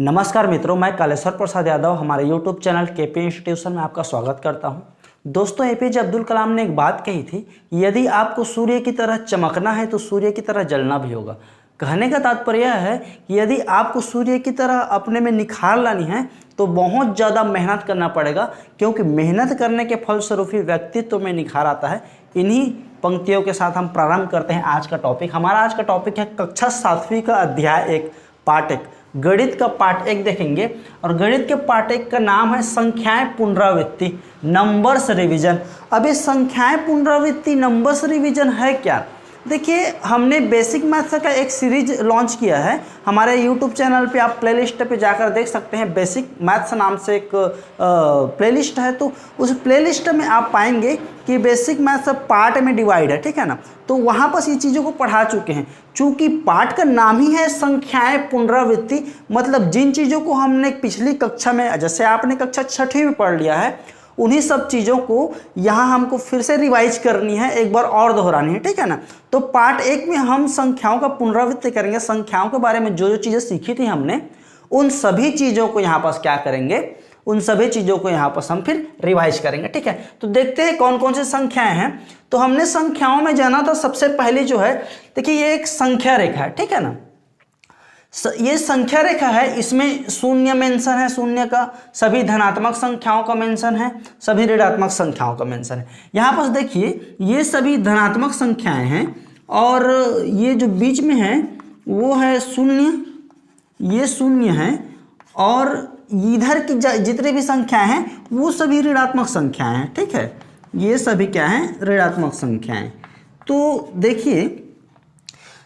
नमस्कार मित्रों, मैं कालेश्वर प्रसाद यादव हमारे YouTube चैनल केपी इंस्टीट्यूशन में आपका स्वागत करता हूं। दोस्तों, एपीजे अब्दुल कलाम ने एक बात कही थी, यदि आपको सूर्य की तरह चमकना है तो सूर्य की तरह जलना भी होगा। कहने का तात्पर्य यह है कि यदि आपको सूर्य की तरह अपने में निखार लानी है तो बहुत ज़्यादा मेहनत करना पड़ेगा, क्योंकि मेहनत करने के फलस्वरूप ही व्यक्तित्व में निखार आता है। इन्हीं पंक्तियों के साथ हम प्रारंभ करते हैं आज का टॉपिक। हमारा आज का टॉपिक है कक्षा 7वीं का अध्याय 1 पार्ट 1, गणित का पार्ट 1 देखेंगे। और गणित के पार्ट 1 का नाम है संख्याएं पुनरावृत्ति, नंबर्स रिवीजन। अब ये संख्याएं पुनरावृत्ति नंबर्स रिवीजन है क्या? देखिए, हमने बेसिक मैथ्स का एक सीरीज लॉन्च किया है हमारे यूट्यूब चैनल पे। आप प्लेलिस्ट पे जाकर देख सकते हैं, बेसिक मैथ्स नाम से एक प्लेलिस्ट है। तो उस प्लेलिस्ट में आप पाएंगे कि बेसिक मैथ्स पार्ट में डिवाइड है, ठीक है ना। तो वहाँ पर ये चीज़ों को पढ़ा चुके हैं। चूँकि पार्ट का नाम ही है संख्याएं पुनरावृत्ति, मतलब जिन चीज़ों को हमने पिछली कक्षा में, जैसे आपने कक्षा 6वीं में पढ़ लिया है, उन्हीं सब चीज़ों को यहाँ हमको फिर से रिवाइज करनी है, एक बार और दोहरानी है, ठीक है ना। तो पार्ट 1 में हम संख्याओं का पुनरावृत्ति करेंगे। संख्याओं के बारे में जो जो चीज़ें सीखी थी हमने, उन सभी चीज़ों को यहाँ पर क्या करेंगे, उन सभी चीज़ों को यहाँ पर हम फिर रिवाइज करेंगे, ठीक है। तो देखते हैं कौन कौन सी संख्याएं हैं। तो हमने संख्याओं में जाना था। सबसे पहले जो है, देखिए ये एक संख्या रेखा है, ठीक है ना। ये संख्या रेखा है, इसमें शून्य मेंशन है, शून्य का, सभी धनात्मक संख्याओं का मेंशन है, सभी ऋणात्मक संख्याओं का मेंशन है। यहाँ पर देखिए ये सभी धनात्मक संख्याएं हैं और ये जो बीच में है वो है शून्य, ये शून्य है, और इधर की जितनी भी संख्याएं हैं वो सभी ऋणात्मक संख्याएं हैं, ठीक है। ये सभी क्या हैं? ऋणात्मक संख्याएं। तो देखिए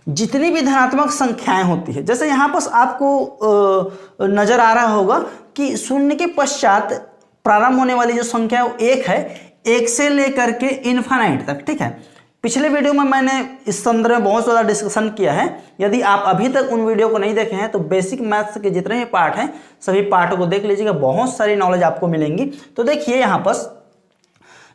जितनी भी धनात्मक संख्याएं होती है, जैसे यहाँ पर आपको नजर आ रहा होगा कि शून्य के पश्चात प्रारंभ होने वाली जो संख्या है वो 1 है, 1 से लेकर के इन्फिनिट तक, ठीक है। पिछले वीडियो में मैंने इस संदर्भ में बहुत ज़्यादा डिस्कशन किया है। यदि आप अभी तक उन वीडियो को नहीं देखे हैं तो बेसिक मैथ्स के जितने भी पार्ट हैं सभी पार्टों को देख लीजिएगा, बहुत सारी नॉलेज आपको मिलेंगी। तो देखिए यहाँ पर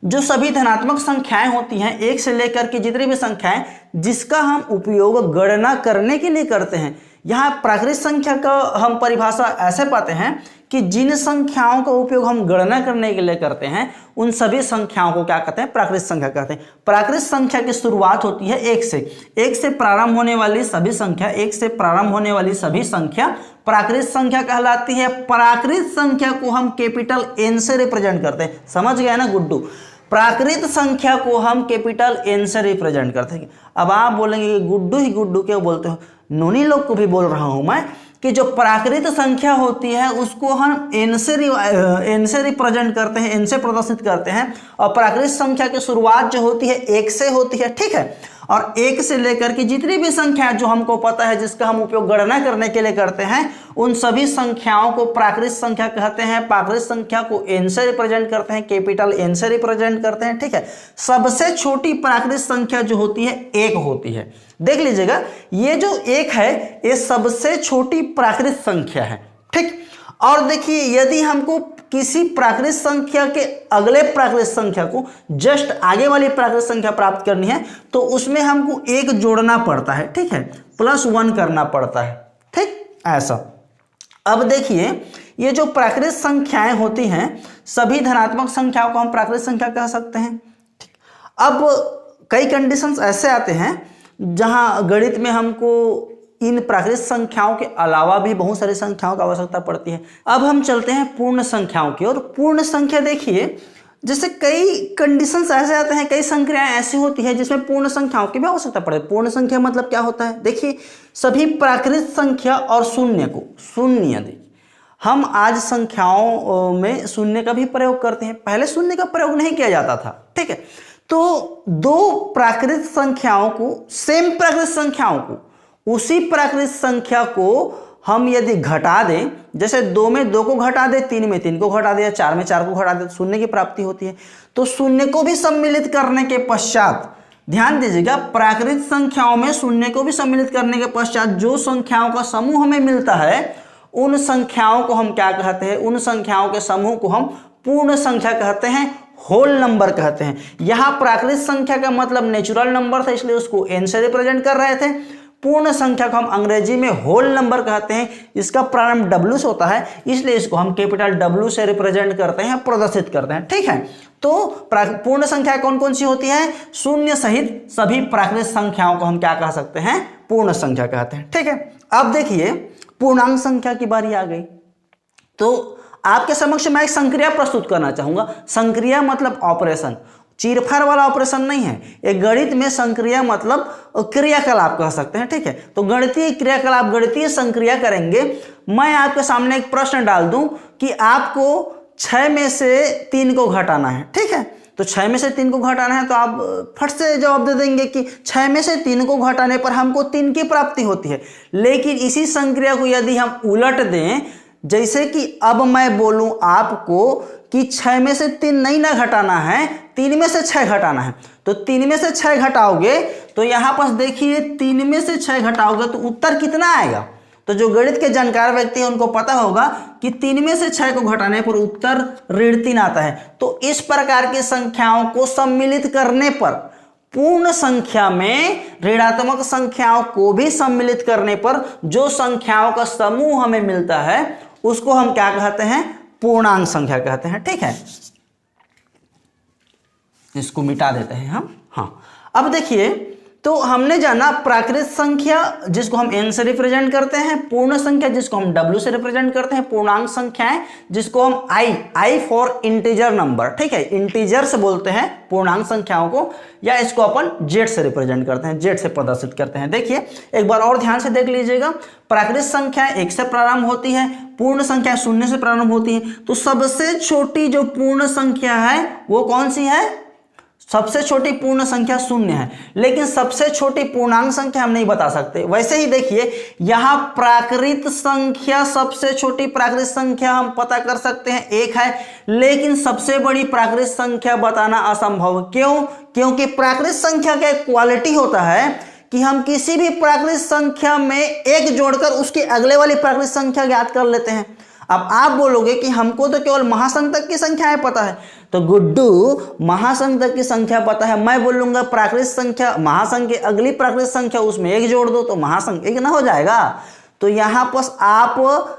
जो सभी धनात्मक संख्याएं होती हैं, 1 से लेकर के जितनी भी संख्याएं जिसका हम उपयोग गणना करने के लिए करते हैं। यहाँ प्राकृत संख्या का हम परिभाषा ऐसे पाते हैं कि जिन संख्याओं का उपयोग हम गणना करने के लिए करते हैं उन सभी संख्याओं को क्या कहते हैं? प्राकृत संख्या कहते हैं। प्राकृत संख्या की शुरुआत होती है 1 से। 1 से प्रारंभ होने वाली सभी संख्या, 1 से प्रारंभ होने वाली सभी संख्या प्राकृत संख्या कहलाती है। प्राकृत संख्या को हम कैपिटल N से रिप्रेजेंट करते हैं। समझ गए ना गुड्डू? प्राकृत संख्या को हम कैपिटल N से रिप्रेजेंट करते हैं। अब आप बोलेंगे कि गुड्डू ही गुड्डू क्यों बोलते हो? नोनी लोग को भी बोल रहा हूं मैं कि जो प्राकृत संख्या होती है उसको हम N से रिप्रेजेंट करते हैं, N से प्रदर्शित करते हैं। और प्राकृत संख्या की शुरुआत जो होती है 1 से होती है, ठीक है। और 1 से लेकर के जितनी भी संख्या जो हमको पता है जिसका हम उपयोग गणना करने के लिए करते हैं उन सभी संख्याओं को प्राकृत संख्या कहते हैं। प्राकृत संख्या को N से रिप्रेजेंट करते हैं, कैपिटल N से रिप्रेजेंट करते हैं, ठीक है। सबसे छोटी प्राकृत संख्या जो होती है 1 होती है। देख लीजिएगा, ये जो 1 है ये सबसे छोटी प्राकृत संख्या है, ठीक। और देखिए यदि हमको किसी प्राकृत संख्या के अगले प्राकृत संख्या को जस्ट आगे वाली प्राकृत संख्या प्राप्त करनी है तो उसमें हमको 1 जोड़ना पड़ता है, ठीक है, +1 करना पड़ता है, ठीक, ऐसा। अब देखिए ये जो प्राकृत संख्याएं होती हैं सभी धनात्मक संख्याओं को हम प्राकृत संख्या कह सकते हैं, ठीक। अब कई कंडीशंस ऐसे आते हैं जहां गणित में हमको इन प्राकृत संख्याओं के अलावा भी बहुत सारी संख्याओं की आवश्यकता पड़ती है। अब हम चलते हैं पूर्ण संख्याओं की ओर। पूर्ण संख्या देखिए, जैसे कई कंडीशंस ऐसे आते हैं, कई संख्याएं ऐसी होती है जिसमें पूर्ण संख्याओं की भी आवश्यकता पड़े। पूर्ण संख्या मतलब क्या होता है? देखिए सभी प्राकृत संख्या और शून्य को, शून्य देखिए हम आज संख्याओं में शून्य का भी प्रयोग करते हैं, पहले शून्य का प्रयोग नहीं किया जाता था, ठीक है। तो दो प्राकृत संख्याओं को, सेम प्राकृत संख्याओं को, उसी प्राकृत संख्या को हम यदि घटा दें, जैसे 2 में 2 को घटा दे, 3 में 3 को घटा दे, 4 में 4 को घटा दे, शून्य की प्राप्ति होती है। तो शून्य को भी सम्मिलित करने के पश्चात, ध्यान दीजिएगा, प्राकृत संख्याओं में शून्य को भी सम्मिलित करने के पश्चात जो संख्याओं का समूह हमें मिलता है उन संख्याओं को हम क्या कहते हैं? उन संख्याओं के समूह को हम पूर्ण संख्या कहते हैं, होल नंबर कहते हैं। यहां प्राकृत संख्या का मतलब नेचुरल नंबर था, इसलिए उसको N से रिप्रेजेंट कर रहे थे। पूर्ण संख्या को हम अंग्रेजी में होल नंबर कहते हैं। इसका प्रारंभ W से होता है, इसलिए इसको हम कैपिटल W से रिप्रेजेंट करते हैं, प्रदर्शित करते हैं। ठीक है, तो पूर्ण संख्या कौन कौन सी होती है? शून्य सहित सभी प्राकृत संख्याओं को हम क्या कह सकते हैं? पूर्ण संख्या कहते हैं। ठीक है, अब देखिए पूर्णांक संख्या की बारी आ गई। तो आपके समक्ष मैं एक संक्रिया प्रस्तुत करना चाहूंगा। संक्रिया मतलब ऑपरेशन, चीरफाड़ वाला ऑपरेशन नहीं है। एक गणित में संक्रिया मतलब क्रियाकलाप कह सकते हैं। ठीक है, तो गणितीय क्रियाकलाप, गणितीय संक्रिया करेंगे। मैं आपके सामने एक प्रश्न डाल दूं कि आपको 6 में से 3 को घटाना है। ठीक है, तो 6 में से 3 को घटाना है तो आप फट से जवाब दे देंगे कि 6 में से 3 को घटाने पर हमको 3 की प्राप्ति होती है। लेकिन इसी संक्रिया को यदि हम उलट दें, जैसे कि अब मैं बोलूं आपको कि 6 में से 3 नहीं ना घटाना है, 3 में से 6 घटाना है, तो 3 में से 6 घटाओगे तो यहां पर देखिए 3 में से 6 घटाओगे तो उत्तर कितना आएगा? तो जो गणित के जानकार व्यक्ति हैं उनको पता होगा कि 3 में से 6 को घटाने पर उत्तर ऋण 3 आता है। तो इस प्रकार की संख्याओं को सम्मिलित करने पर, पूर्ण संख्या में ऋणात्मक संख्याओं को भी सम्मिलित करने पर जो संख्याओं का समूह हमें मिलता है उसको हम क्या कहते हैं? पूर्णांक संख्या कहते हैं। ठीक है, इसको मिटा देते हैं हम। हाँ, अब देखिए, तो हमने जाना प्राकृत संख्या जिसको हम n से रिप्रेजेंट करते हैं, पूर्ण संख्या जिसको हम w से रिप्रेजेंट करते हैं, पूर्णांक संख्याएं जिसको हम i फॉर इंटीजर नंबर, ठीक है, इंटीजर्स बोलते हैं पूर्णांक संख्याओं को, या इसको अपन z से रिप्रेजेंट करते हैं, z से प्रदर्शित करते हैं। देखिए एक बार और ध्यान से देख लीजिएगा, प्राकृत संख्या 1 से प्रारंभ होती है, पूर्ण संख्या 0 से प्रारंभ होती है। तो सबसे छोटी जो पूर्ण संख्या है वो कौन सी है? सबसे छोटी पूर्ण संख्या 0 है, लेकिन सबसे छोटी पूर्णांक संख्या हम नहीं बता सकते। वैसे ही देखिए यहाँ प्राकृत संख्या, सबसे छोटी प्राकृत संख्या हम पता कर सकते हैं 1 है, लेकिन सबसे बड़ी प्राकृत संख्या बताना असंभव। क्यों? क्योंकि प्राकृत संख्या का एक क्वालिटी होता है कि हम किसी भी प्राकृत संख्या में 1 जोड़कर उसकी अगले वाली प्राकृत संख्या ज्ञात कर लेते हैं। अब आप बोलोगे कि हमको तो केवल महासंख्या तक की संख्याएं पता है, तो गुड्डू महासंख्या तक की संख्या पता है। मैं बोलूंगा प्राकृत संख्या, महासंख्या अगली प्राकृत संख्या उसमें 1 जोड़ दो तो महासंख्या 1 ना हो जाएगा। तो यहां पर आप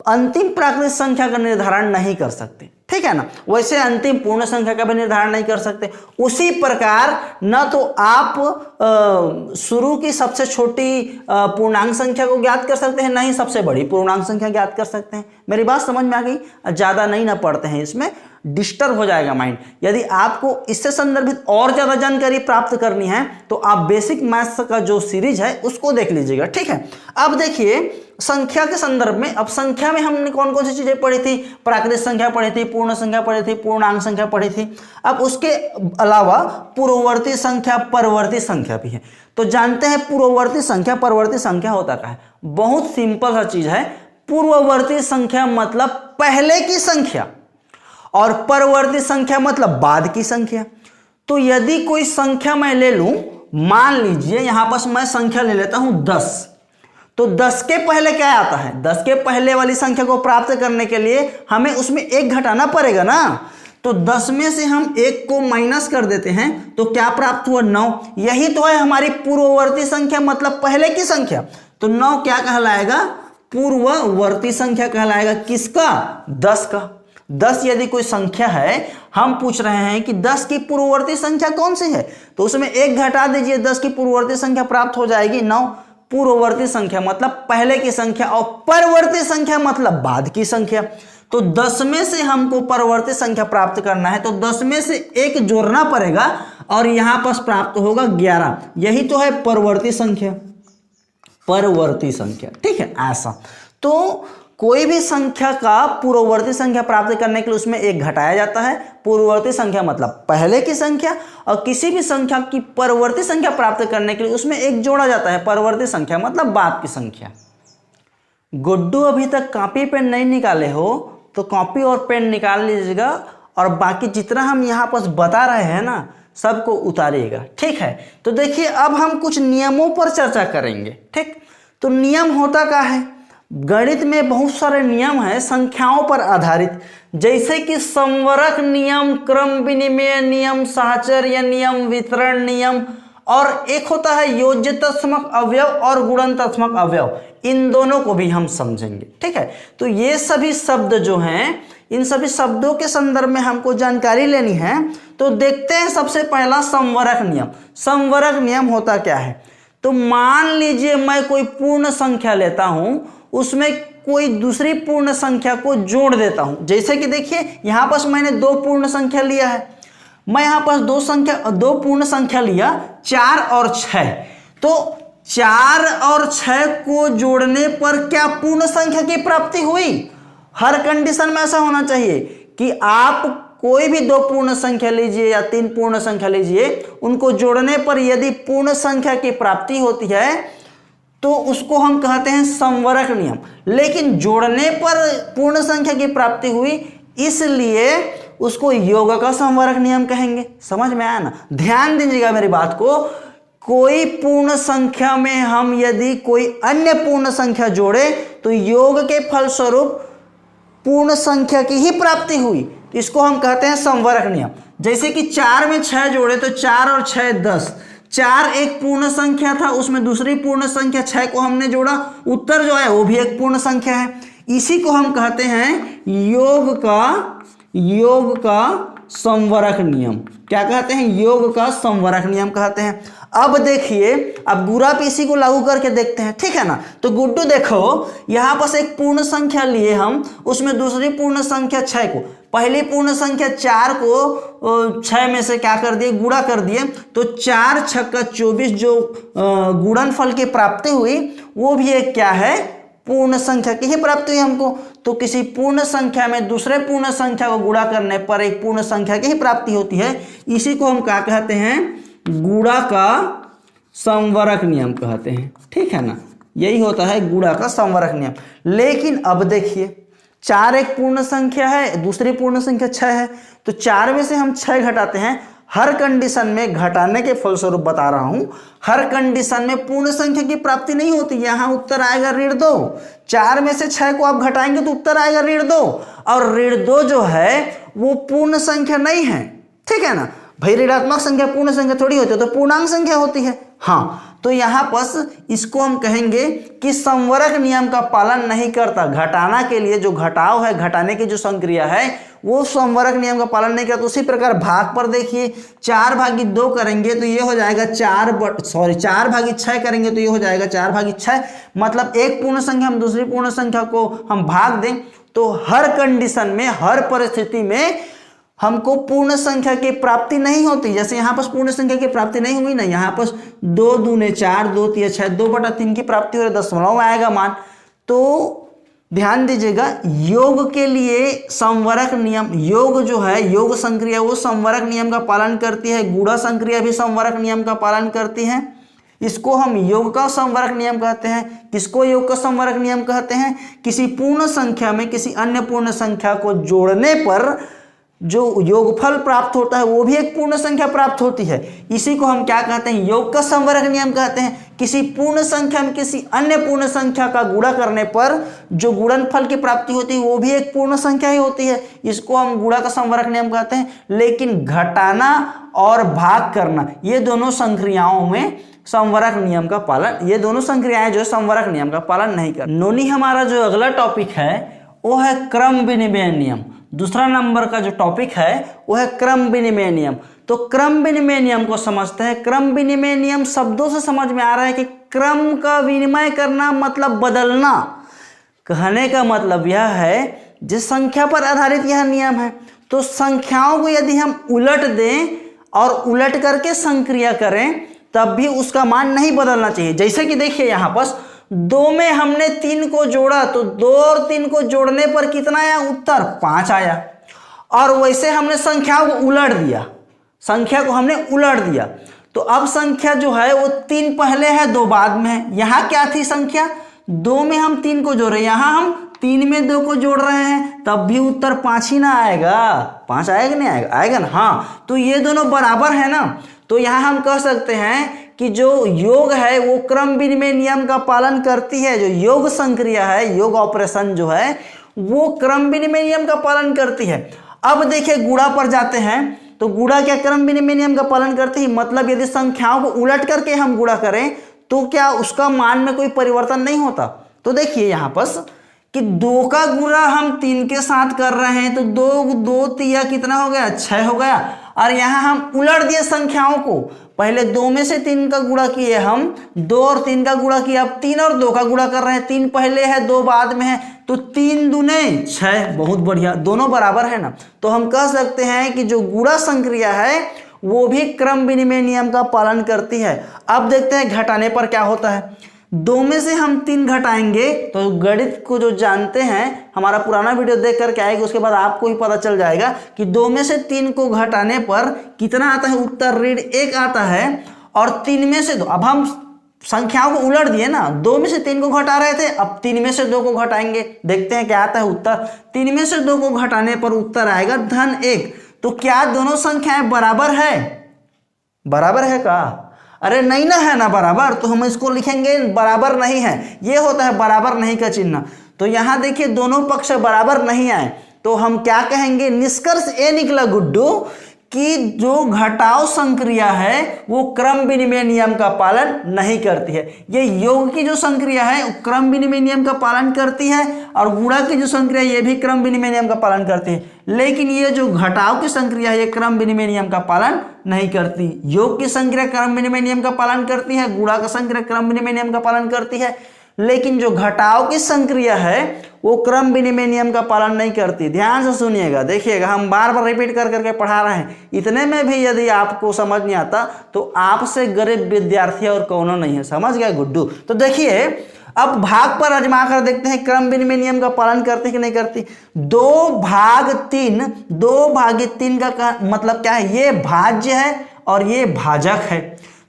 अंतिम प्राकृत संख्या का निर्धारण नहीं कर सकते, ठीक है ना। वैसे अंतिम पूर्ण संख्या का भी निर्धारण नहीं कर सकते। उसी प्रकार न तो आप शुरू की सबसे छोटी पूर्णांक संख्या को ज्ञात कर सकते हैं, न ही सबसे बड़ी पूर्णांक संख्या ज्ञात कर सकते हैं। मेरी बात समझ में आ गई? ज्यादा नहीं ना पढ़ते हैं, इसमें डिस्टर्ब हो जाएगा माइंड। यदि आपको इससे संदर्भित और ज्यादा जानकारी प्राप्त करनी है तो आप बेसिक मैथ्स का जो सीरीज है उसको देख लीजिएगा, ठीक है। अब देखिए संख्या के संदर्भ में, अब संख्या में हमने कौन कौन सी चीजें पढ़ी थी? प्राकृत संख्या पढ़ी थी, पूर्ण संख्या पढ़ी थी, पूर्णांक संख्या पढ़ी थी। अब उसके अलावा पूर्ववर्ती संख्या, परवर्ती संख्या भी है। तो जानते हैं पूर्ववर्ती संख्या, परवर्ती संख्या होता क्या है? बहुत सिंपल सा चीज है। पूर्ववर्ती संख्या मतलब पहले की संख्या और परवर्ती संख्या मतलब बाद की संख्या। तो यदि कोई संख्या मैं ले लूं, मान लीजिए यहां पर मैं संख्या ले लेता हूं 10, तो 10 के पहले क्या आता है? 10 के पहले वाली संख्या को प्राप्त करने के लिए हमें उसमें 1 घटाना पड़ेगा ना। तो 10 में से हम 1 को माइनस कर देते हैं तो क्या प्राप्त हुआ? 9। यही तो है हमारी पूर्ववर्ती संख्या मतलब पहले की संख्या। तो 9 क्या कहलाएगा? पूर्ववर्ती संख्या कहलाएगा। किसका? 10 का। 10 यदि कोई संख्या है, हम पूछ रहे हैं कि 10 की पूर्ववर्ती संख्या कौन सी है, तो उसमें 1 घटा दीजिए, 10 की पूर्ववर्ती संख्या प्राप्त हो जाएगी 9। पूर्ववर्ती संख्या मतलब पहले की संख्या और परवर्ती संख्या मतलब बाद की संख्या। तो 10 में से हमको परवर्ती संख्या प्राप्त करना है तो 10 में से 1 जोड़ना पड़ेगा और यहां पर प्राप्त होगा 11। यही तो है परवर्ती संख्या, परवर्ती संख्या, ठीक है। ऐसा तो कोई भी संख्या का पूर्ववर्ती संख्या प्राप्त करने के लिए उसमें 1 घटाया जाता है। पूर्ववर्ती संख्या मतलब पहले की संख्या, और किसी भी संख्या की परवर्ती संख्या प्राप्त करने के लिए उसमें 1 जोड़ा जाता है। परवर्ती संख्या मतलब बाद की संख्या। गुड्डू अभी तक कॉपी पेन नहीं निकाले हो तो कॉपी और पेन निकाल लीजिएगा और बाकी जितना हम यहाँ पर बता रहे हैं ना सबको उतारिएगा, ठीक है। तो देखिए अब हम कुछ नियमों पर चर्चा करेंगे, ठीक। तो नियम होता क्या है? गणित में बहुत सारे नियम हैं संख्याओं पर आधारित, जैसे कि संवरक नियम, क्रम विनिमय नियम, साहचर्य नियम, वितरण नियम और एक होता है योज्यतात्मक अवयव और गुणनतात्मक अवयव, इन दोनों को भी हम समझेंगे। ठीक है, तो ये सभी शब्द जो हैं, इन सभी शब्दों के संदर्भ में हमको जानकारी लेनी है। तो देखते हैं सबसे पहला संवरक नियम। संवरक नियम होता क्या है? तो मान लीजिए मैं कोई पूर्ण संख्या लेता हूं, उसमें कोई दूसरी पूर्ण संख्या को जोड़ देता हूं। जैसे कि देखिए यहां पर मैंने दो पूर्ण संख्या लिया है, मैं यहां पर दो पूर्ण संख्या लिया 4 और 6। तो 4 और 6 को जोड़ने पर क्या पूर्ण संख्या की प्राप्ति हुई? हर कंडीशन में ऐसा होना चाहिए कि आप कोई भी दो पूर्ण संख्या लीजिए या 3 पूर्ण संख्या लीजिए, उनको जोड़ने पर यदि पूर्ण संख्या की प्राप्ति होती है तो उसको हम कहते हैं संवरक नियम। लेकिन जोड़ने पर पूर्ण संख्या की प्राप्ति हुई, इसलिए उसको योग का संवरक नियम कहेंगे। समझ में आया ना? ध्यान दीजिएगा मेरी बात को। कोई पूर्ण संख्या में हम यदि कोई अन्य पूर्ण संख्या जोड़े तो योग के फलस्वरूप पूर्ण संख्या की ही प्राप्ति हुई, तो इसको हम कहते हैं संवरक नियम। जैसे कि 4 में 6 जोड़े तो 4 और 6 10। 4 एक पूर्ण संख्या था, उसमें दूसरी पूर्ण संख्या 6 को हमने जोड़ा, उत्तर जो है वो भी एक पूर्ण संख्या है। इसी को हम कहते हैं योग का संवरक नियम। क्या कहते हैं? योग का संवरक नियम कहते हैं। अब देखिए, अब गुरा पे इसी को लागू करके देखते हैं। ठीक है ना? तो गुड्डू देखो, यहाँ पर एक पूर्ण संख्या लिए हम, उसमें दूसरी पूर्ण संख्या 6 को, पहली पूर्ण संख्या 4 को 6 में से क्या कर दिए? गुणा कर दिए। तो 4 6 24 जो गुणनफल की प्राप्ति हुई वो भी एक क्या है? पूर्ण संख्या की ही प्राप्ति हुई हमको। तो किसी पूर्ण संख्या में दूसरे पूर्ण संख्या को गुणा करने पर एक पूर्ण संख्या की ही प्राप्ति होती है। इसी को हम क्या कहते हैं? गुणा का संवरक नियम कहते हैं। ठीक है ना? यही होता है गुणा का संवरक नियम। लेकिन अब देखिए, 4 एक पूर्ण संख्या है, दूसरी पूर्ण संख्या 6 है, तो 4 में से हम 6 घटाते हैं। हर कंडीशन में घटाने के फलस्वरूप बता रहा हूं, हर कंडीशन में पूर्ण संख्या की प्राप्ति नहीं होती। यहां उत्तर आएगा ऋण 2। 4 में से 6 को आप घटाएंगे तो उत्तर आएगा ऋण 2, और ऋण 2 जो है वो पूर्ण संख्या नहीं है। ठीक है ना भाई? ऋणात्मक संख्या पूर्ण संख्या थोड़ी होती है, तो पूर्णांक संख्या होती है। हाँ, तो यहाँ पर इसको हम कहेंगे कि संवरक नियम का पालन नहीं करता। घटाना के लिए जो घटाव है, घटाने की जो संक्रिया है, वो संवरक नियम का पालन नहीं करता। उसी प्रकार भाग पर देखिए, 4/2 करेंगे तो ये हो जाएगा 4/6 करेंगे तो ये हो जाएगा 4/6। मतलब एक पूर्ण संख्या हम दूसरी पूर्ण संख्या को हम भाग दें तो हर कंडीशन में, हर परिस्थिति में हमको पूर्ण संख्या की प्राप्ति नहीं होती। जैसे यहाँ पर पूर्ण संख्या की प्राप्ति नहीं हुई ना, यहाँ पर 2 दूने 4, 2 तिया 6, 2/3 की प्राप्ति हो रही, दशमलव में आएगा मान। तो ध्यान दीजिएगा, योग के लिए संवरक नियम, योग जो है, योग संक्रिया वो संवरक नियम का पालन करती है। गुणा संक्रिया भी संवरक नियम का पालन करती है। इसको हम योग का संवरक नियम कहते हैं। किसको योग का संवरक नियम कहते हैं? किसी पूर्ण संख्या में किसी अन्य पूर्ण संख्या को जोड़ने पर जो योगफल प्राप्त होता है वो भी एक पूर्ण संख्या प्राप्त होती है। इसी को हम क्या कहते हैं? योग का संवरक नियम कहते हैं। किसी पूर्ण संख्या में किसी अन्य पूर्ण संख्या का गुणा करने पर जो गुणनफल की प्राप्ति होती है वो भी एक पूर्ण संख्या ही होती है। इसको हम गुणा का संवरक नियम कहते हैं। लेकिन घटाना और भाग करना, ये दोनों संक्रियाओं में संवरक नियम का पालन, ये दोनों संक्रियाएं जो संवरक नियम का पालन नहीं कर। नोनी हमारा जो अगला टॉपिक है वो है क्रम विनिमय नियम। दूसरा नंबर का जो टॉपिक है वो है क्रम विनिमय नियम। तो क्रम विनिमय नियम को समझते हैं। क्रम विनिमय नियम शब्दों से समझ में आ रहा है कि क्रम का विनिमय करना मतलब बदलना। कहने का मतलब यह है जिस संख्या पर आधारित यह नियम है, तो संख्याओं को यदि हम उलट दें और उलट करके संक्रिया करें तब भी उसका मान नहीं बदलना चाहिए। जैसे कि देखिए यहाँ पर 2 में हमने 3 को जोड़ा तो 2 और 3 को जोड़ने पर कितना आया? उत्तर 5 आया। और वैसे हमने संख्याओं को उलट दिया, संख्या को हमने उलट दिया, तो अब संख्या जो है वो 3 पहले है 2 बाद में है। यहाँ क्या थी संख्या? 2 में हम 3 को जोड़ रहे हैं, यहाँ हम 3 में 2 को जोड़ रहे हैं, तब भी उत्तर 5 ही ना आएगा। 5 आएगा नहीं आएगा? आएगा ना। हाँ, तो ये दोनों बराबर है ना। तो यहाँ हम कह सकते हैं कि जो योग है वो क्रम विनिमय नियम का पालन करती है। जो योग संक्रिया है, योग ऑपरेशन जो है वो क्रम विनिमय नियम का पालन करती है। अब देखिए गुणा पर जाते हैं। तो गुणा क्या क्रम विनिमय नियम का पालन करती है? मतलब यदि संख्याओं को उलट करके हम गुणा करें तो क्या उसका मान में कोई परिवर्तन नहीं होता? तो देखिए यहाँ पर कि 2 का गुणा हम 3 के साथ कर रहे हैं तो 2 तिया कितना हो गया? 6 हो गया। और यहाँ हम उलट दिए संख्याओं को, पहले 2 में से 3 का गुणा किए हम, 2 और 3 का गुणा किया, अब 3 और 2 का गुणा कर रहे हैं, 3 पहले है 2 बाद में है, तो 3 दूने 6। बहुत बढ़िया, दोनों बराबर है ना। तो हम कह सकते हैं कि जो गुणा संक्रिया है वो भी क्रम विनिमय नियम का पालन करती है। अब देखते हैं घटाने पर क्या होता है। 2 में से हम 3 घटाएंगे तो गणित को जो जानते हैं, हमारा पुराना वीडियो देख करके आएगा, उसके बाद आपको ही पता चल जाएगा कि 2 में से 3 को घटाने पर कितना आता है उत्तर? ऋण 1 आता है। और 3 में से 2, अब हम संख्याओं को उलट दिए ना, 2 में से 3 को घटा रहे थे, अब 3 में से 2 को घटाएंगे, देखते हैं क्या आता है उत्तर। 3 में से 2 को घटाने पर उत्तर आएगा -1। तो क्या दोनों संख्याएं बराबर है? बराबर है का? अरे नहीं ना, है ना बराबर, तो हम इसको लिखेंगे बराबर नहीं है। ये होता है बराबर नहीं का चिन्ह। तो यहां देखिए दोनों पक्ष बराबर नहीं आए तो हम क्या कहेंगे? निष्कर्ष ये निकला गुड्डू कि जो घटाव संक्रिया है वो क्रम विनिमय नियम का पालन नहीं करती है। ये योग की जो संक्रिया है वो क्रम विनिमय नियम का पालन करती है, और गुणा की जो संक्रिया ये भी क्रम विनिमय नियम का पालन करती है। लेकिन ये जो घटाव की संक्रिया है ये क्रम विनिमय नियम का पालन नहीं करती। योग की संक्रिया क्रम विनिमय नियम का पालन करती है, गुणा का संक्रिया क्रम विनिमय नियम का पालन करती है, लेकिन जो घटाव की संक्रिया है वो क्रम विनिमय नियम का पालन नहीं करती। ध्यान से सुनिएगा, देखिएगा, हम बार बार रिपीट कर करके पढ़ा रहे हैं। इतने में भी यदि आपको समझ नहीं आता तो आपसे गरीब विद्यार्थी और कौनो नहीं है। समझ गया गुड्डू? तो देखिए अब भाग पर आजमा कर देखते हैं क्रम विनिमय नियम का पालन करती कि नहीं करती। 2/3, 2/3 का मतलब क्या है? ये भाज्य है और ये भाजक है।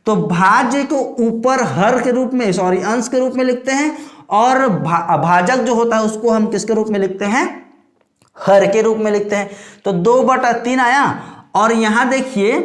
तो भाज्य को ऊपर हर के रूप में, अंश के रूप में लिखते हैं, और भाजक जो होता है उसको हम किसके रूप में लिखते हैं? हर के रूप में लिखते हैं। तो 2/3 आया। और यहां देखिए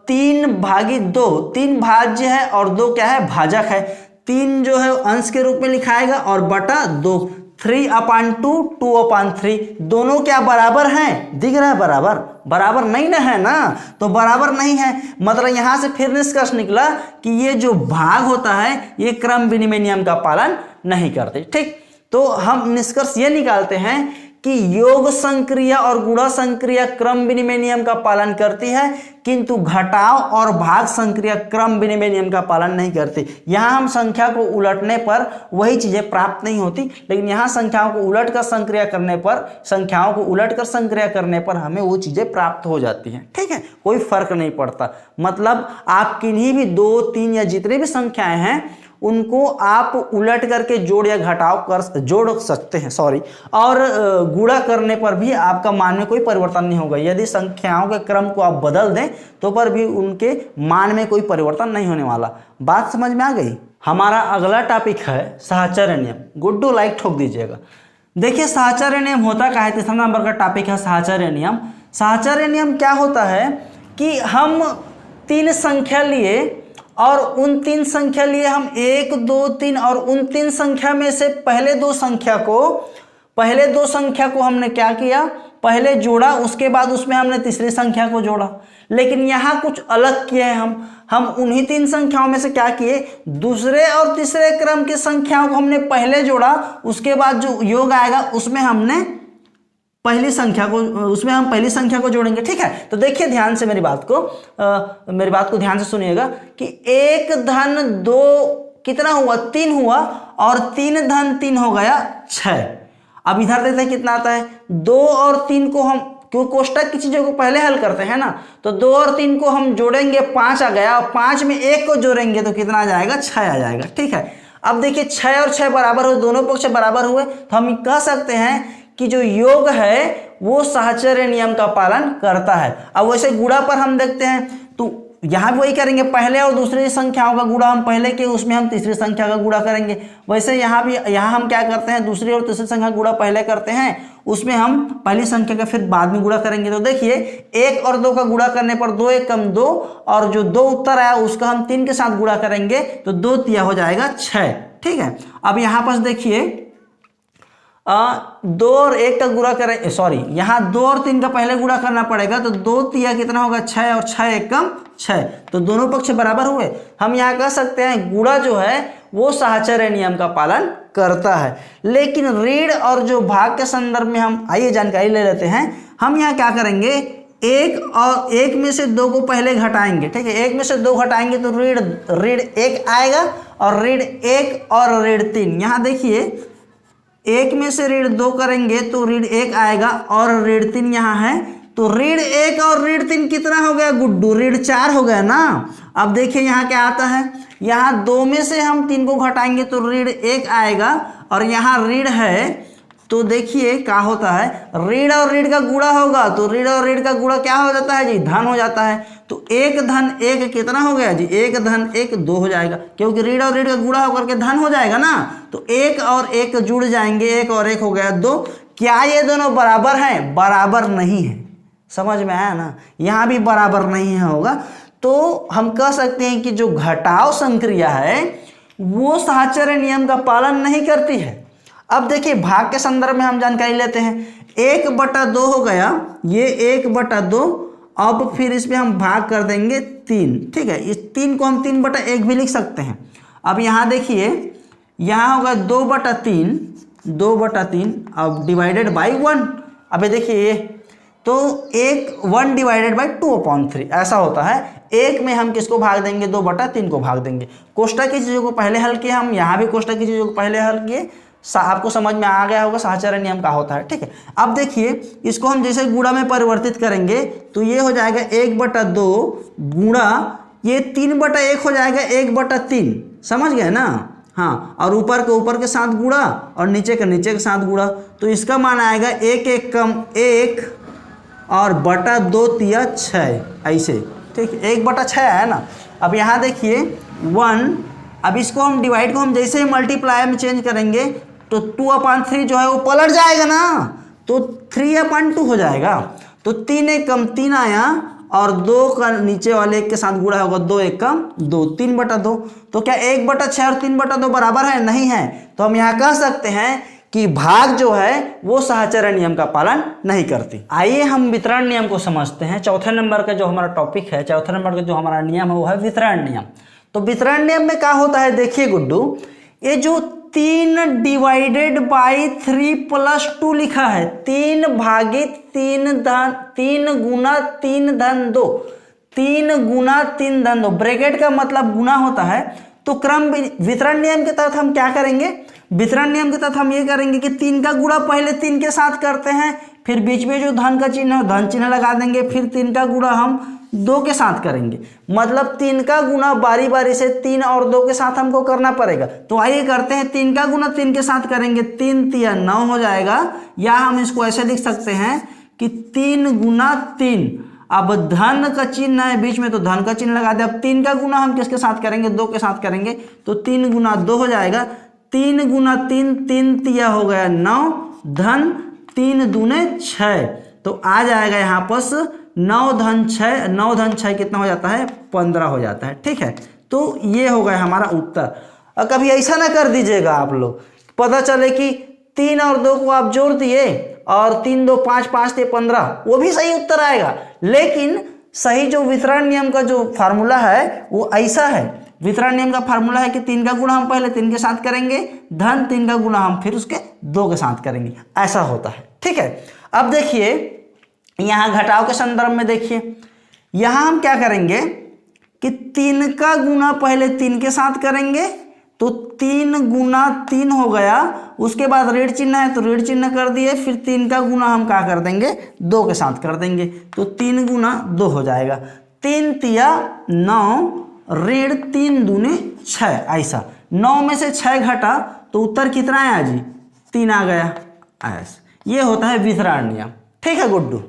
3/2, 3 भाज्य है और 2 क्या है? भाजक है। 3 जो है अंश के रूप में लिखाएगा और बटा 2, 3/2, 2/3, दोनों क्या बराबर हैं? दिख रहा है बराबर? बराबर नहीं ना है ना, तो बराबर नहीं है। मतलब यहां से फिर निष्कर्ष निकला कि ये जो भाग होता है ये क्रम विनिमय नियम का पालन नहीं करते। ठीक, तो हम निष्कर्ष ये निकालते हैं कि योग संक्रिया और गुणा संक्रिया क्रम विनिमय नियम का पालन करती है, किंतु घटाव और भाग संक्रिया क्रम विनिमय नियम का पालन नहीं करती। यहां हम संख्या को उलटने पर वही चीजें प्राप्त नहीं होती, लेकिन यहां संख्याओं को उलटकर संक्रिया करने पर, संख्याओं को उलटकर संक्रिया करने पर हमें वो चीजें प्राप्त हो जाती हैं। ठीक है, कोई फर्क नहीं पड़ता। मतलब आप किन्हीं भी 2, 3 या जितनी भी संख्याएं हैं उनको आप उलट करके जोड़ या घटाव जोड़ सकते हैं, और गुणा करने पर भी आपका मान में कोई परिवर्तन नहीं होगा। यदि संख्याओं के क्रम को आप बदल दें तो पर भी उनके मान में कोई परिवर्तन नहीं होने वाला। बात समझ में आ गई? हमारा अगला टॉपिक है साहचर्य नियम। गुड्डू लाइक ठोक दीजिएगा। देखिए साहचर्य नियम होता क्या है? तीसरा नंबर का टॉपिक है साहचर्य नियम। साहचर्य नियम क्या होता है कि हम 3 संख्या लिए और उन 3 संख्या लिए हम 1, 2, 3, और उन 3 संख्या में से पहले दो संख्या को हमने क्या किया? पहले जोड़ा, उसके बाद उसमें हमने तीसरी संख्या को जोड़ा। लेकिन यहाँ कुछ अलग किए हैं हम उन्हीं 3 संख्याओं में से क्या किए? दूसरे और तीसरे क्रम की संख्याओं को हमने पहले जोड़ा, उसके बाद जो योग आएगा उसमें हम पहली संख्या को जोड़ेंगे। ठीक है, तो देखिए ध्यान से मेरी बात को ध्यान से सुनिएगा कि 1 धन 2 कितना हुआ? 3 हुआ, और 3 धन 3 हो गया 6। अब इधर देखते हैं कितना आता है। 2 और 3 को हम, क्यों कोष्टक की चीजों को पहले हल करते हैं ना, तो 2 और 3 को हम जोड़ेंगे, 5 आ गया, और 5 में 1 को जोड़ेंगे तो कितना आ जाएगा? 6 आ जाएगा। ठीक है, अब देखिए 6 और 6 बराबर हुए, दोनों पक्ष बराबर हुए, तो हम कह सकते हैं कि जो योग है वो साहचर्य नियम का पालन करता है। अब वैसे गुणा पर हम देखते हैं तो यहाँ भी वही करेंगे, पहले और दूसरी संख्याओं का गुणा हम पहले के, उसमें हम तीसरी संख्या का गुणा करेंगे। वैसे यहाँ हम क्या करते हैं? दूसरी और तीसरी संख्या का गुणा पहले करते हैं, उसमें हम पहली संख्या का फिर बाद में गुणा करेंगे। तो देखिए 1 और 2 का गुणा करने पर 2 1 कम 2, और जो 2 उत्तर आया उसका हम 3 के साथ गुणा करेंगे तो 2 तिया हो जाएगा 6। ठीक है, अब यहाँ पर देखिए 2 और 1 का गुणा करें, सॉरी यहाँ 2 और 3 का पहले गुणा करना पड़ेगा, तो 2 तिया कितना होगा 6 और 6 एकम 6, तो दोनों पक्ष बराबर हुए। हम यहाँ कह सकते हैं गुणा जो है वो साहचर्य नियम का पालन करता है। लेकिन ऋण और जो भाग के संदर्भ में हम आइए जानकारी ले लेते हैं। हम यहाँ क्या करेंगे, एक में से 2 को पहले घटाएंगे, ठीक है। 1 में से 2 घटाएंगे तो ऋण 1 आएगा और ऋण 1 और ऋण 3। यहाँ देखिए 1 में से ऋण 2 करेंगे तो ऋण 1 आएगा और ऋण 3 यहाँ है, तो ऋण 1 और ऋण 3 कितना हो गया गुड्डू, ऋण 4 हो गया ना। अब देखिए यहाँ क्या आता है, यहाँ 2 में से हम 3 को घटाएंगे तो ऋण 1 आएगा और यहाँ ऋण है, तो देखिए क्या होता है, ऋण और ऋण का गुणा होगा तो ऋण और ऋण का गुणा क्या हो जाता है जी, धन हो जाता है। तो 1 धन 1 कितना हो गया जी, 1 धन 1 2 हो जाएगा, क्योंकि ऋण और ऋण का गुणा होकर के धन हो जाएगा ना। तो 1 और 1 जुड़ जाएंगे, 1 और 1 हो गया 2। क्या ये दोनों बराबर हैं, बराबर नहीं है, समझ में आया ना, यहाँ भी बराबर नहीं है होगा। तो हम कह सकते हैं कि जो घटाव संक्रिया है वो साहचर्य नियम का पालन नहीं करती है। अब देखिए भाग के संदर्भ में हम जानकारी लेते हैं। 1/2 हो गया, ये 1/2, अब फिर इसमें हम भाग कर देंगे 3, ठीक है। इस 3 को हम 3/1 भी लिख सकते हैं। अब यहाँ देखिए यहाँ होगा 2/3, 2/3, अब डिवाइडेड बाई 1। अब देखिए ये तो 1 डिवाइडेड बाई 2/3 ऐसा होता है। 1 में हम किसको भाग देंगे, 2/3 को भाग देंगे। कोष्टक की चीज़ों को पहले हल किए, हम यहाँ भी कोष्टक की चीज़ों को पहले हल किए, आपको समझ में आ गया होगा साहचर्य नियम का होता है, ठीक है। अब देखिए इसको हम जैसे गुणा में परिवर्तित करेंगे तो ये हो जाएगा 1/2 गुणा ये 3/1 हो जाएगा 1/3, समझ गए ना। हाँ, और ऊपर के साथ गुणा और नीचे के साथ गुणा, तो इसका मान आएगा 1 1 कम 1 और बटा 2 तिया 6 ऐसे, ठीक है। 1/6 है ना। अब यहाँ देखिए 1, अब इसको हम डिवाइड को हम जैसे ही मल्टीप्लाई में चेंज करेंगे तो 2/3 जो है वो पलट जाएगा ना, तो 3/2 हो जाएगा। तो 3 1 कम 3 आया और 2 का नीचे वाले 1 के साथ गुणा होगा, 2 1 कम 2, 3/2। तो क्या 1/6 और 3/2 बराबर है, नहीं है। तो हम यहाँ कह सकते हैं कि भाग जो है वो साहचर्य नियम का पालन नहीं करती। आइए हम वितरण नियम को समझते हैं। चौथे नंबर का जो हमारा टॉपिक है, चौथे नंबर का जो हमारा नियम है वो है वितरण नियम। तो वितरण नियम में क्या होता है, देखिए गुड्डू, ये जो 3 डिवाइडेड बाई 3 प्लस 2 लिखा है, 3 भागित 3 गुना 3 धन 2, 3 गुना 3 धन 2, ब्रैकेट का मतलब गुना होता है। तो क्रम वितरण नियम के तहत हम क्या करेंगे, वितरण नियम के तहत हम ये करेंगे कि 3 का गुणा पहले 3 के साथ करते हैं, फिर बीच में जो धन का चिन्ह है धन चिन्ह लगा देंगे, फिर 3 का गुणा हम 2 के साथ करेंगे। मतलब 3 का गुणा बारी बारी से 3 और 2 के साथ हमको करना पड़ेगा। तो आइए करते हैं, 3 का गुणा 3 के साथ करेंगे, 3 तिया 9 हो जाएगा, या हम इसको ऐसे लिख सकते हैं कि 3 गुना 3, अब धन का चिन्ह है बीच में तो धन का चिन्ह लगा दे। अब 3 का गुणा हम किसके साथ करेंगे, 2 के साथ करेंगे, तो 3 गुना 2 हो जाएगा, 3 गुना 3, 3 तिया हो गया 9, धन 3 दूने 6, तो आ जाएगा यहाँ पर 9 धन 6, 9 धन 6 कितना हो जाता है, 15 हो जाता है, ठीक है। तो ये हो गया हमारा उत्तर। और कभी ऐसा ना कर दीजिएगा आप लोग, पता चले कि 3 और 2 को आप जोड़ दिए और 3 2 5 5 से 15, वो भी सही उत्तर आएगा। लेकिन सही जो वितरण नियम का जो फार्मूला है वो ऐसा है, वितरण नियम का फार्मूला है कि 3 का गुणा हम पहले 3 के साथ करेंगे, धन 3 का गुणा हम फिर उसके 2 के साथ करेंगे, ऐसा होता है, ठीक है। अब देखिए यहाँ घटाव के संदर्भ में देखिए, यहाँ हम क्या करेंगे कि 3 का गुणा पहले 3 के साथ करेंगे, तो 3 गुना 3 हो गया, उसके बाद ऋण चिन्ह है तो ऋण चिन्ह कर दिए, फिर 3 का गुना हम क्या कर देंगे, 2 के साथ कर देंगे, तो 3 गुना 2 हो जाएगा, 3 तिया 9, ऋण 3 दूने 6, ऐसा 9 में से 6 घटा तो उत्तर कितना आया जी, 3 आ गया, ऐसा ये होता है वितरण नियम, ठीक है गुड्डू।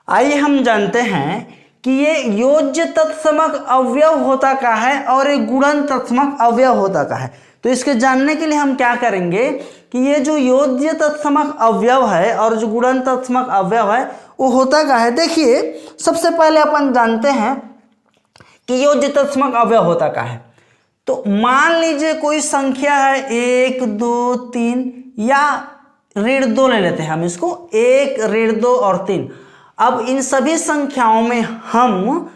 आइए हम जानते हैं कि ये योज्य तत्समक अवयव होता क्या है और ये गुणन तत्समक अवयव होता क्या है। तो इसके जानने के लिए हम क्या करेंगे कि ये जो योज्य तत्समक अवयव है और जो गुणन तत्समक अवयव है वो होता क्या है। देखिए सबसे पहले अपन जानते हैं कि योज्य तत्समक अवयव होता क्या है। तो मान लीजिए कोई संख्या है 1 2 3 या ऋण 2 ले लेते हैं हम इसको, 1 ऋण 2 और 3। अब इन सभी संख्याओं में हम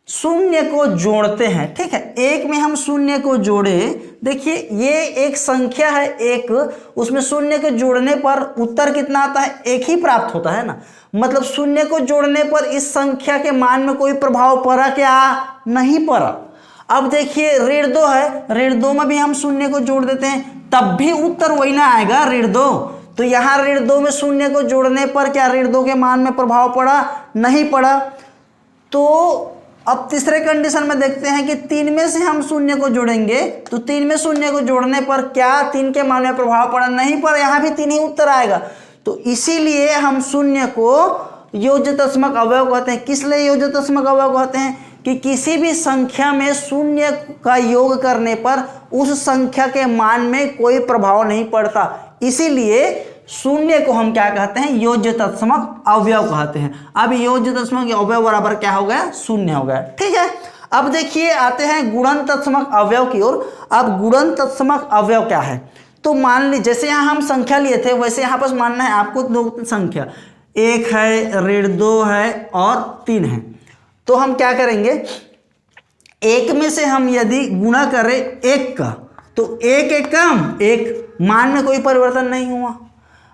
शून्य को जोड़ते हैं, ठीक है। एक में हम शून्य को जोड़े, देखिए ये एक संख्या है एक, उसमें शून्य को जोड़ने पर उत्तर कितना आता है, 1 ही प्राप्त होता है ना। मतलब शून्य को जोड़ने पर इस संख्या के मान में कोई प्रभाव पड़ा क्या, नहीं पड़ा। अब देखिए ऋण 2 है, ऋण 2 में भी हम शून्य को जोड़ देते हैं, तब भी उत्तर वही ना आएगा, ऋण 2। तो यहाँ ऋण 2 में शून्य को जोड़ने पर क्या ऋण 2 के मान में प्रभाव पड़ा, नहीं पड़ा। तो अब तीसरे कंडीशन में देखते हैं कि 3 में से हम शून्य को जोड़ेंगे, तो 3 में शून्य को जोड़ने पर क्या 3 के मान में प्रभाव पड़ा, नहीं पड़ा, यहाँ भी 3 ही उत्तर आएगा। तो इसीलिए हम शून्य को योजकात्मक अवयव कहते हैं। किस लिए योजकात्मक अवयव कहते हैं, कि किसी भी संख्या में शून्य का योग करने पर उस संख्या के मान में कोई प्रभाव नहीं पड़ता, इसीलिए शून्य को हम क्या कहते हैं, योजकात्मक अवयव कहते हैं। अब योजकात्मक अवयव बराबर क्या हो गया, शून्य हो गया, ठीक है। अब देखिए आते हैं गुणनतात्मक अवयव की ओर। अब गुणनतात्मक अवयव क्या है, तो मान लीजिए जैसे यहाँ हम संख्या लिए थे वैसे यहाँ पर मानना है आपको 2 संख्या, 1 है, ऋण 2 है और 3 है। तो हम क्या करेंगे, 1 में से हम यदि गुणा करें 1 का, तो 1 एकम 1, मान में कोई परिवर्तन नहीं हुआ।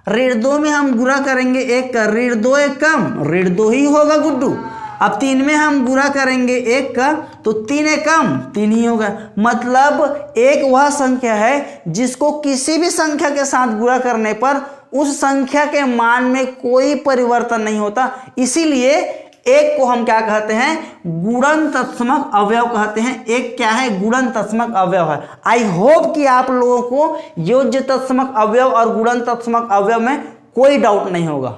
ऋण 2 में हम गुणा करेंगे 1 का, ऋण 2 एकम ऋण 2 ही होगा गुड्डू। अब 3 में हम गुणा करेंगे 1 का, तो 3 एकम 3 ही होगा। मतलब एक वह संख्या है जिसको किसी भी संख्या के साथ गुणा करने पर उस संख्या के मान में कोई परिवर्तन नहीं होता, इसीलिए एक को हम क्या कहते हैं, गुणनतात्मक अवयव कहते हैं। एक क्या है, गुणनतात्मक अवयव है। आई होप कि आप लोगों को योजकात्मक अवयव और गुणनतात्मक अवयव में कोई डाउट नहीं होगा।